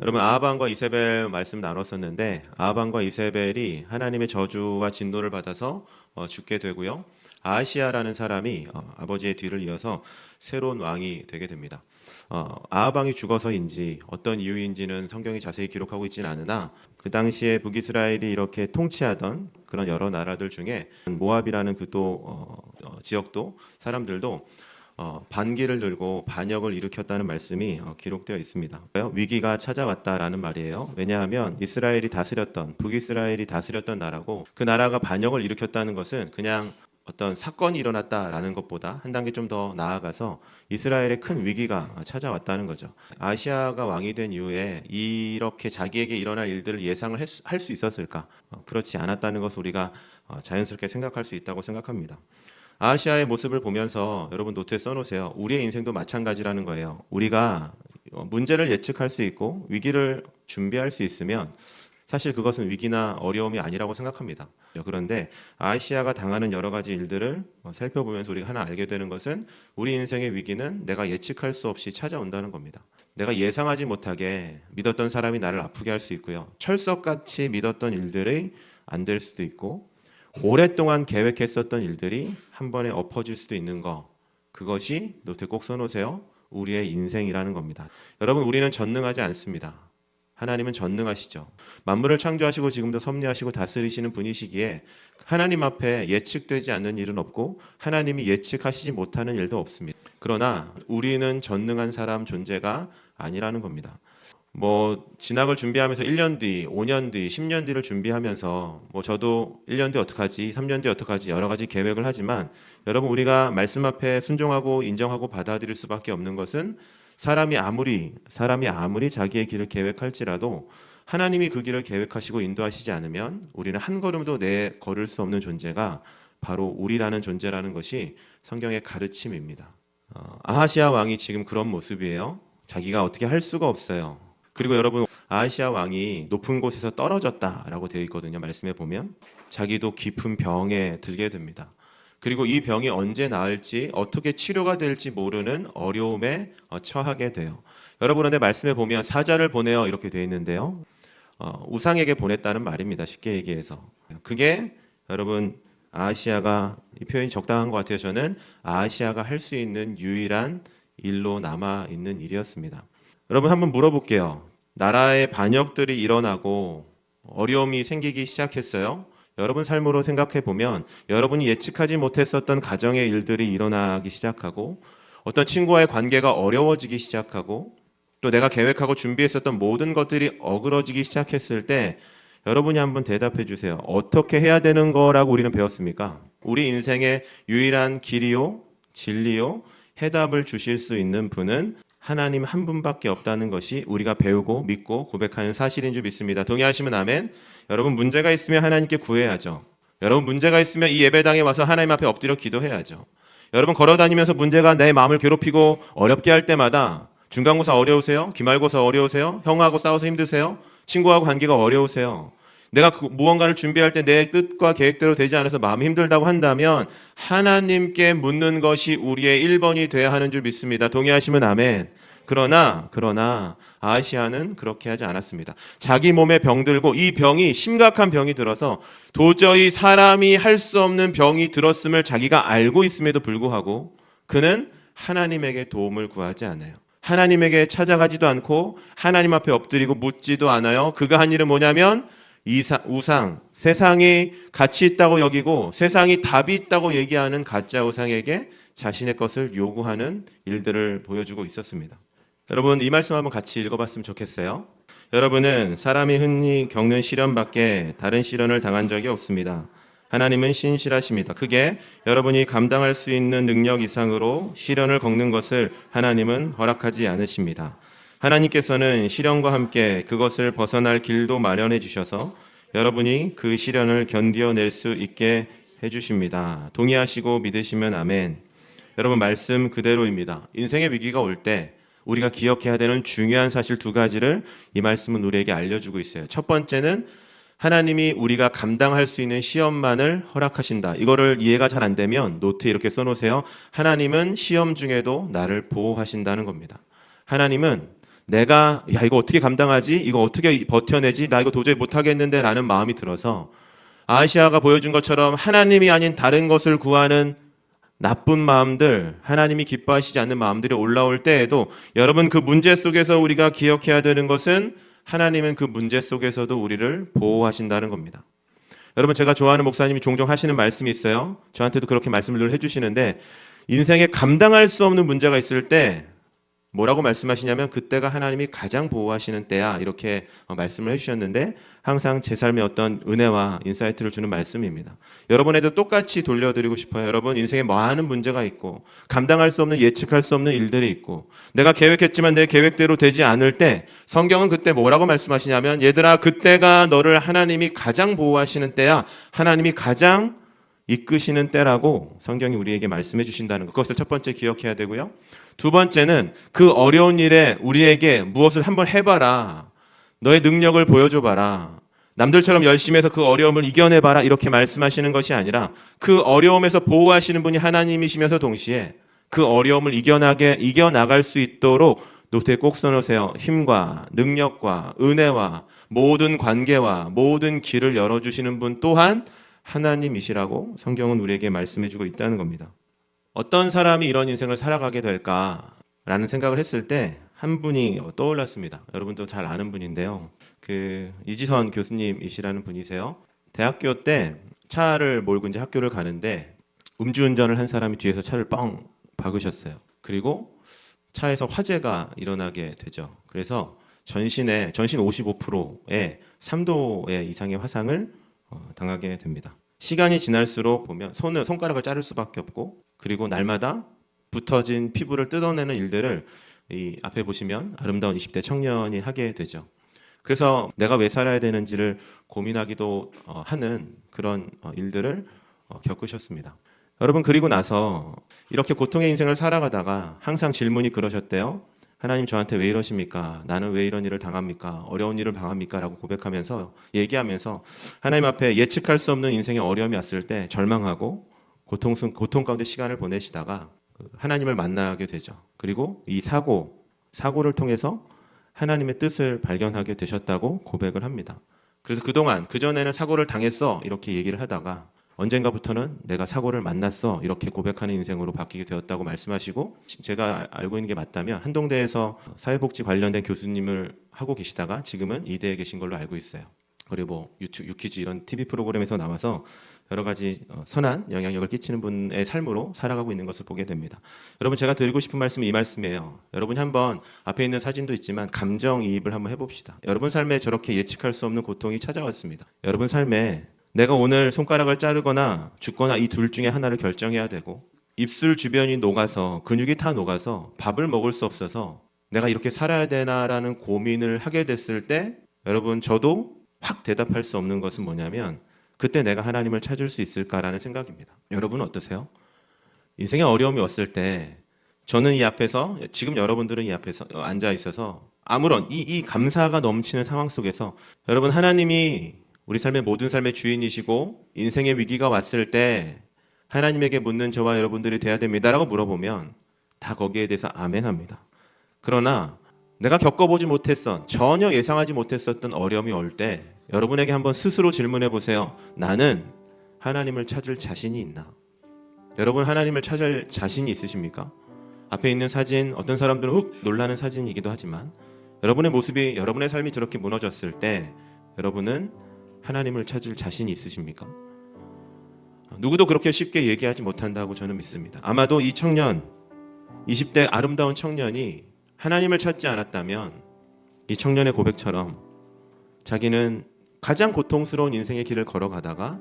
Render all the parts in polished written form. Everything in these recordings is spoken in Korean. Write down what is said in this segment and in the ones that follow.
여러분 아하방과 이세벨 말씀 나눴었는데 아하방과 이세벨이 하나님의 저주와 진노를 받아서 죽게 되고요. 아하시아라는 사람이 아버지의 뒤를 이어서 새로운 왕이 되게 됩니다. 아하방이 죽어서인지 어떤 이유인지는 성경이 자세히 기록하고 있지는 않으나 그 당시에 북이스라엘이 이렇게 통치하던 그런 여러 나라들 중에 모압이라는 그 또 지역도 사람들도 반기를 들고 반역을 일으켰다는 말씀이 기록되어 있습니다. 위기가 찾아왔다라는 말이에요. 왜냐하면 이스라엘이 다스렸던 북이스라엘이 다스렸던 나라고 그 나라가 반역을 일으켰다는 것은 그냥 어떤 사건이 일어났다라는 것보다 한 단계 좀 더 나아가서 이스라엘의 큰 위기가 찾아왔다는 거죠. 아시아가 왕이 된 이후에 이렇게 자기에게 일어날 일들을 예상을 할 수 있었을까? 그렇지 않았다는 것을 우리가 자연스럽게 생각할 수 있다고 생각합니다. 아시아의 모습을 보면서 여러분 노트에 써놓으세요. 우리의 인생도 마찬가지라는 거예요. 우리가 문제를 예측할 수 있고 위기를 준비할 수 있으면 사실 그것은 위기나 어려움이 아니라고 생각합니다. 그런데 아시아가 당하는 여러 가지 일들을 살펴보면서 우리가 하나 알게 되는 것은 우리 인생의 위기는 내가 예측할 수 없이 찾아온다는 겁니다. 내가 예상하지 못하게 믿었던 사람이 나를 아프게 할 수 있고요. 철석같이 믿었던 일들이 안 될 수도 있고 오랫동안 계획했었던 일들이 한 번에 엎어질 수도 있는 거, 그것이 노트에 꼭 써놓으세요. 우리의 인생이라는 겁니다. 여러분, 우리는 전능하지 않습니다. 하나님은 전능하시죠. 만물을 창조하시고 지금도 섭리하시고 다스리시는 분이시기에 하나님 앞에 예측되지 않는 일은 없고 하나님이 예측하시지 못하는 일도 없습니다. 그러나 우리는 전능한 사람 존재가 아니라는 겁니다. 진학을 준비하면서 1년 뒤, 5년 뒤, 10년 뒤를 준비하면서 저도 1년 뒤 어떡하지, 3년 뒤 어떡하지 여러 가지 계획을 하지만 여러분 우리가 말씀 앞에 순종하고 인정하고 받아들일 수밖에 없는 것은 사람이 아무리 자기의 길을 계획할지라도 하나님이 그 길을 계획하시고 인도하시지 않으면 우리는 한 걸음도 걸을 수 없는 존재가 바로 우리라는 존재라는 것이 성경의 가르침입니다. 아하시아 왕이 지금 그런 모습이에요. 자기가 어떻게 할 수가 없어요. 그리고 여러분 아하시아 왕이 높은 곳에서 떨어졌다라고 되어 있거든요. 말씀에 보면 자기도 깊은 병에 들게 됩니다. 그리고 이 병이 언제 나을지 어떻게 치료가 될지 모르는 어려움에 처하게 돼요. 여러분 그런데 말씀에 보면 사자를 보내어 이렇게 되어 있는데요. 우상에게 보냈다는 말입니다. 쉽게 얘기해서. 그게 여러분 아하시아가 이 표현이 적당한 것 같아요. 저는 아하시아가 할 수 있는 유일한 일로 남아 있는 일이었습니다. 여러분 한번 물어볼게요. 나라의 반역들이 일어나고 어려움이 생기기 시작했어요. 여러분 삶으로 생각해 보면 여러분이 예측하지 못했었던 가정의 일들이 일어나기 시작하고 어떤 친구와의 관계가 어려워지기 시작하고 또 내가 계획하고 준비했었던 모든 것들이 어그러지기 시작했을 때 여러분이 한번 대답해 주세요. 어떻게 해야 되는 거라고 우리는 배웠습니까? 우리 인생의 유일한 길이요, 진리요, 해답을 주실 수 있는 분은 하나님 한 분밖에 없다는 것이 우리가 배우고 믿고 고백하는 사실인 줄 믿습니다. 동의하시면 아멘. 여러분 문제가 있으면 하나님께 구해야죠. 여러분 문제가 있으면 이 예배당에 와서 하나님 앞에 엎드려 기도해야죠. 여러분 걸어다니면서 문제가 내 마음을 괴롭히고 어렵게 할 때마다 중간고사 어려우세요? 기말고사 어려우세요? 형하고 싸워서 힘드세요? 친구하고 관계가 어려우세요? 내가 무언가를 준비할 때 내 뜻과 계획대로 되지 않아서 마음이 힘들다고 한다면 하나님께 묻는 것이 우리의 1번이 돼야 하는 줄 믿습니다. 동의하시면 아멘. 그러나 아하시아는 그렇게 하지 않았습니다. 자기 몸에 병들고 이 병이 심각한 병이 들어서 도저히 사람이 할 수 없는 병이 들었음을 자기가 알고 있음에도 불구하고 그는 하나님에게 도움을 구하지 않아요. 하나님에게 찾아가지도 않고 하나님 앞에 엎드리고 묻지도 않아요. 그가 한 일은 뭐냐면 우상, 세상이 가치 있다고 여기고 세상이 답이 있다고 얘기하는 가짜 우상에게 자신의 것을 요구하는 일들을 보여주고 있었습니다. 여러분 이 말씀 한번 같이 읽어봤으면 좋겠어요. 여러분은 사람이 흔히 겪는 시련밖에 다른 시련을 당한 적이 없습니다. 하나님은 신실하십니다. 그게 여러분이 감당할 수 있는 능력 이상으로 시련을 겪는 것을 하나님은 허락하지 않으십니다. 하나님께서는 시련과 함께 그것을 벗어날 길도 마련해 주셔서 여러분이 그 시련을 견뎌낼 수 있게 해주십니다. 동의하시고 믿으시면 아멘. 여러분 말씀 그대로입니다. 인생의 위기가 올 때 우리가 기억해야 되는 중요한 사실 두 가지를 이 말씀은 우리에게 알려주고 있어요. 첫 번째는 하나님이 우리가 감당할 수 있는 시험만을 허락하신다. 이거를 이해가 잘 안 되면 노트에 이렇게 써놓으세요. 하나님은 시험 중에도 나를 보호하신다는 겁니다. 하나님은 내가 야 이거 어떻게 감당하지? 이거 어떻게 버텨내지? 나 이거 도저히 못하겠는데 라는 마음이 들어서 아시아가 보여준 것처럼 하나님이 아닌 다른 것을 구하는 나쁜 마음들, 하나님이 기뻐하시지 않는 마음들이 올라올 때에도 여러분 그 문제 속에서 우리가 기억해야 되는 것은 하나님은 그 문제 속에서도 우리를 보호하신다는 겁니다. 여러분 제가 좋아하는 목사님이 종종 하시는 말씀이 있어요. 저한테도 그렇게 말씀을 늘 해주시는데 인생에 감당할 수 없는 문제가 있을 때 뭐라고 말씀하시냐면 그때가 하나님이 가장 보호하시는 때야 이렇게 말씀을 해주셨는데 항상 제 삶에 어떤 은혜와 인사이트를 주는 말씀입니다. 여러분에도 똑같이 돌려드리고 싶어요. 여러분 인생에 많은 문제가 있고 감당할 수 없는 예측할 수 없는 일들이 있고 내가 계획했지만 내 계획대로 되지 않을 때 성경은 그때 뭐라고 말씀하시냐면 얘들아 그때가 너를 하나님이 가장 보호하시는 때야 하나님이 가장 이끄시는 때라고 성경이 우리에게 말씀해 주신다는 것. 그것을 첫 번째 기억해야 되고요. 두 번째는 그 어려운 일에 우리에게 무엇을 한번 해봐라. 너의 능력을 보여줘봐라. 남들처럼 열심히 해서 그 어려움을 이겨내봐라. 이렇게 말씀하시는 것이 아니라 그 어려움에서 보호하시는 분이 하나님이시면서 동시에 그 어려움을 이겨나갈 수 있도록 노트에 꼭 써놓으세요. 힘과 능력과 은혜와 모든 관계와 모든 길을 열어주시는 분 또한 하나님이시라고 성경은 우리에게 말씀해주고 있다는 겁니다. 어떤 사람이 이런 인생을 살아가게 될까라는 생각을 했을 때 한 분이 떠올랐습니다. 여러분도 잘 아는 분인데요. 이지선 교수님이시라는 분이세요. 대학교 때 차를 몰고 이제 학교를 가는데 음주운전을 한 사람이 뒤에서 차를 뻥 박으셨어요. 그리고 차에서 화재가 일어나게 되죠. 그래서 전신 55%의 3도의 이상의 화상을 당하게 됩니다. 시간이 지날수록 보면 손가락을 자를 수밖에 없고 그리고 날마다 붓어진 피부를 뜯어내는 일들을 이 앞에 보시면 아름다운 20대 청년이 하게 되죠. 그래서 내가 왜 살아야 되는지를 고민하기도 하는 그런 일들을 겪으셨습니다. 여러분 그리고 나서 이렇게 고통의 인생을 살아가다가 항상 질문이 그러셨대요. 하나님 저한테 왜 이러십니까? 나는 왜 이런 일을 당합니까? 어려운 일을 당합니까? 라고 얘기하면서 하나님 앞에 예측할 수 없는 인생의 어려움이 왔을 때 절망하고 고통 가운데 시간을 보내시다가 하나님을 만나게 되죠. 그리고 이 사고를 통해서 하나님의 뜻을 발견하게 되셨다고 고백을 합니다. 그래서 그동안 그전에는 사고를 당했어 이렇게 얘기를 하다가 언젠가부터는 내가 사고를 만났어 이렇게 고백하는 인생으로 바뀌게 되었다고 말씀하시고 제가 알고 있는 게 맞다면 한동대에서 사회복지 관련된 교수님을 하고 계시다가 지금은 이대에 계신 걸로 알고 있어요. 그리고 유퀴즈 이런 TV 프로그램에서 나와서 여러 가지 선한 영향력을 끼치는 분의 삶으로 살아가고 있는 것을 보게 됩니다. 여러분 제가 드리고 싶은 말씀은 이 말씀이에요. 여러분이 한번 앞에 있는 사진도 있지만 감정이입을 한번 해봅시다. 여러분 삶에 저렇게 예측할 수 없는 고통이 찾아왔습니다. 여러분 삶에 내가 오늘 손가락을 자르거나 죽거나 이 둘 중에 하나를 결정해야 되고 입술 주변이 녹아서 근육이 다 녹아서 밥을 먹을 수 없어서 내가 이렇게 살아야 되나라는 고민을 하게 됐을 때 여러분 저도 확 대답할 수 없는 것은 뭐냐면 그때 내가 하나님을 찾을 수 있을까라는 생각입니다. 여러분은 어떠세요? 인생에 어려움이 왔을 때 저는 이 앞에서 지금 여러분들은 이 앞에서 앉아 있어서 아무런 이 감사가 넘치는 상황 속에서 여러분 하나님이 우리 삶의 모든 삶의 주인이시고 인생의 위기가 왔을 때 하나님에게 묻는 저와 여러분들이 돼야 됩니다라고 물어보면 다 거기에 대해서 아멘합니다. 그러나 내가 겪어보지 못했던 전혀 예상하지 못했었던 어려움이 올 때 여러분에게 한번 스스로 질문해 보세요. 나는 하나님을 찾을 자신이 있나? 여러분 하나님을 찾을 자신이 있으십니까? 앞에 있는 사진 어떤 사람들은 훅 놀라는 사진이기도 하지만 여러분의 모습이 여러분의 삶이 저렇게 무너졌을 때 여러분은 하나님을 찾을 자신이 있으십니까? 누구도 그렇게 쉽게 얘기하지 못한다고 저는 믿습니다. 아마도 이 청년 20대 아름다운 청년이 하나님을 찾지 않았다면 이 청년의 고백처럼 자기는 가장 고통스러운 인생의 길을 걸어가다가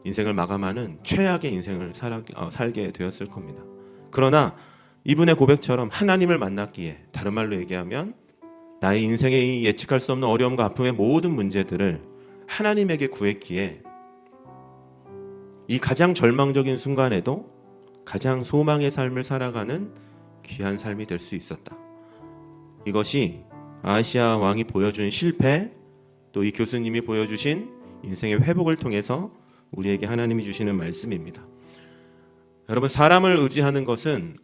인생을 마감하는 최악의 인생을 살게 되었을 겁니다. 그러나 이분의 고백처럼 하나님을 만났기에 다른 말로 얘기하면 나의 인생의 이 예측할 수 없는 어려움과 아픔의 모든 문제들을 하나님에게 구했기에 이 가장 절망적인 순간에도 가장 소망의 삶을 살아가는 귀한 삶이 될 수 있었다. 이것이 아하시아 왕이 보여준 실패 또 이 교수님이 보여주신 인생의 회복을 통해서 우리에게 하나님이 주시는 말씀입니다. 여러분 사람을 의지하는 것은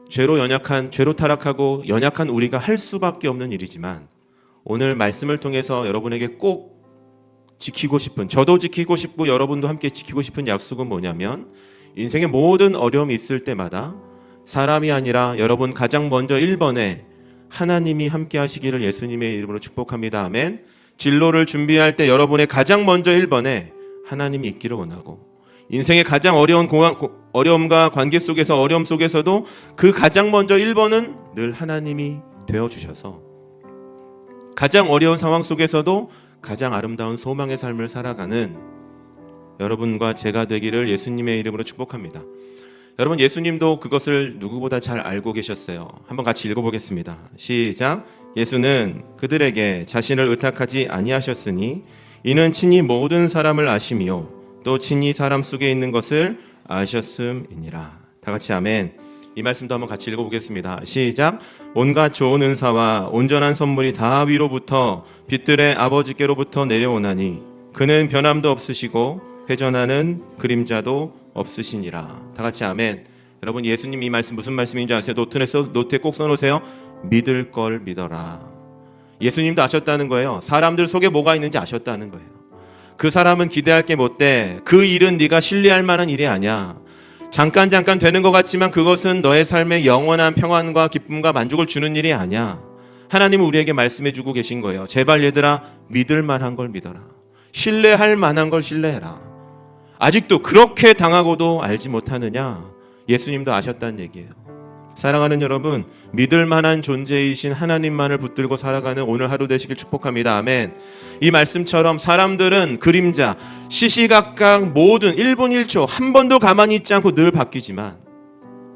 죄로 타락하고 연약한 우리가 할 수밖에 없는 일이지만 오늘 말씀을 통해서 여러분에게 꼭 지키고 싶은, 저도 지키고 싶고 여러분도 함께 지키고 싶은 약속은 뭐냐면, 인생의 모든 어려움이 있을 때마다 사람이 아니라 여러분 가장 먼저 1번에 하나님이 함께 하시기를 예수님의 이름으로 축복합니다. 아멘. 진로를 준비할 때 여러분의 가장 먼저 1번에 하나님이 있기를 원하고, 인생의 가장 어려운 어려움과 관계 속에서 어려움 속에서도 그 가장 먼저 1번은 늘 하나님이 되어주셔서 가장 어려운 상황 속에서도 가장 아름다운 소망의 삶을 살아가는 여러분과 제가 되기를 예수님의 이름으로 축복합니다. 여러분, 예수님도 그것을 누구보다 잘 알고 계셨어요. 한번 같이 읽어보겠습니다. 시작. 예수는 그들에게 자신을 의탁하지 아니하셨으니 이는 친히 모든 사람을 아심이요 또 친히 사람 속에 있는 것을 아셨음이니라. 다 같이 아멘. 이 말씀도 한번 같이 읽어보겠습니다. 시작. 온갖 좋은 은사와 온전한 선물이 다 위로부터 빛들의 아버지께로부터 내려오나니 그는 변함도 없으시고 회전하는 그림자도 없으시니라. 다 같이 아멘. 여러분, 예수님 이 말씀 무슨 말씀인지 아세요? 노트에 꼭 써놓으세요. 믿을 걸 믿어라. 예수님도 아셨다는 거예요. 사람들 속에 뭐가 있는지 아셨다는 거예요. 그 사람은 기대할 게 못돼. 그 일은 네가 신뢰할 만한 일이 아니야. 잠깐 되는 것 같지만 그것은 너의 삶에 영원한 평안과 기쁨과 만족을 주는 일이 아니야. 하나님은 우리에게 말씀해주고 계신 거예요. 제발 얘들아, 믿을 만한 걸 믿어라. 신뢰할 만한 걸 신뢰해라. 아직도 그렇게 당하고도 알지 못하느냐? 예수님도 아셨다는 얘기예요. 사랑하는 여러분, 믿을 만한 존재이신 하나님만을 붙들고 살아가는 오늘 하루 되시길 축복합니다. 아멘. 이 말씀처럼 사람들은 그림자, 시시각각 모든 1분 1초 한 번도 가만히 있지 않고 늘 바뀌지만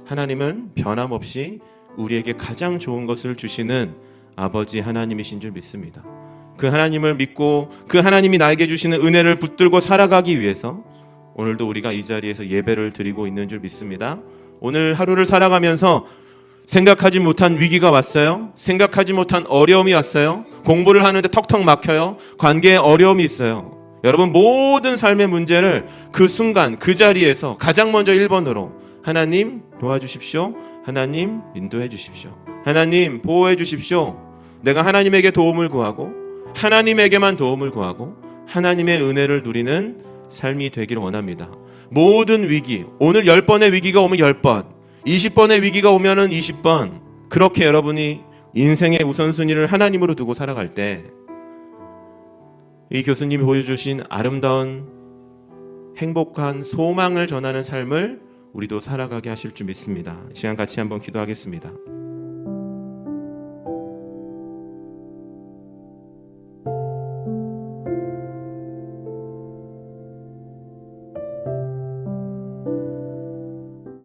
하나님은 변함없이 우리에게 가장 좋은 것을 주시는 아버지 하나님이신 줄 믿습니다. 그 하나님을 믿고 그 하나님이 나에게 주시는 은혜를 붙들고 살아가기 위해서 오늘도 우리가 이 자리에서 예배를 드리고 있는 줄 믿습니다. 오늘 하루를 살아가면서 생각하지 못한 위기가 왔어요. 생각하지 못한 어려움이 왔어요. 공부를 하는데 턱턱 막혀요. 관계에 어려움이 있어요. 여러분, 모든 삶의 문제를 그 순간 그 자리에서 가장 먼저 1번으로 하나님 도와주십시오. 하나님 인도해 주십시오. 하나님 보호해 주십시오. 내가 하나님에게 도움을 구하고 하나님에게만 도움을 구하고 하나님의 은혜를 누리는 삶이 되기를 원합니다. 모든 위기, 오늘 10번의 위기가 오면 10번, 20번의 위기가 오면은 20번, 그렇게 여러분이 인생의 우선순위를 하나님으로 두고 살아갈 때 이 교수님이 보여주신 아름다운 행복한 소망을 전하는 삶을 우리도 살아가게 하실 줄 믿습니다. 이 시간 같이 한번 기도하겠습니다.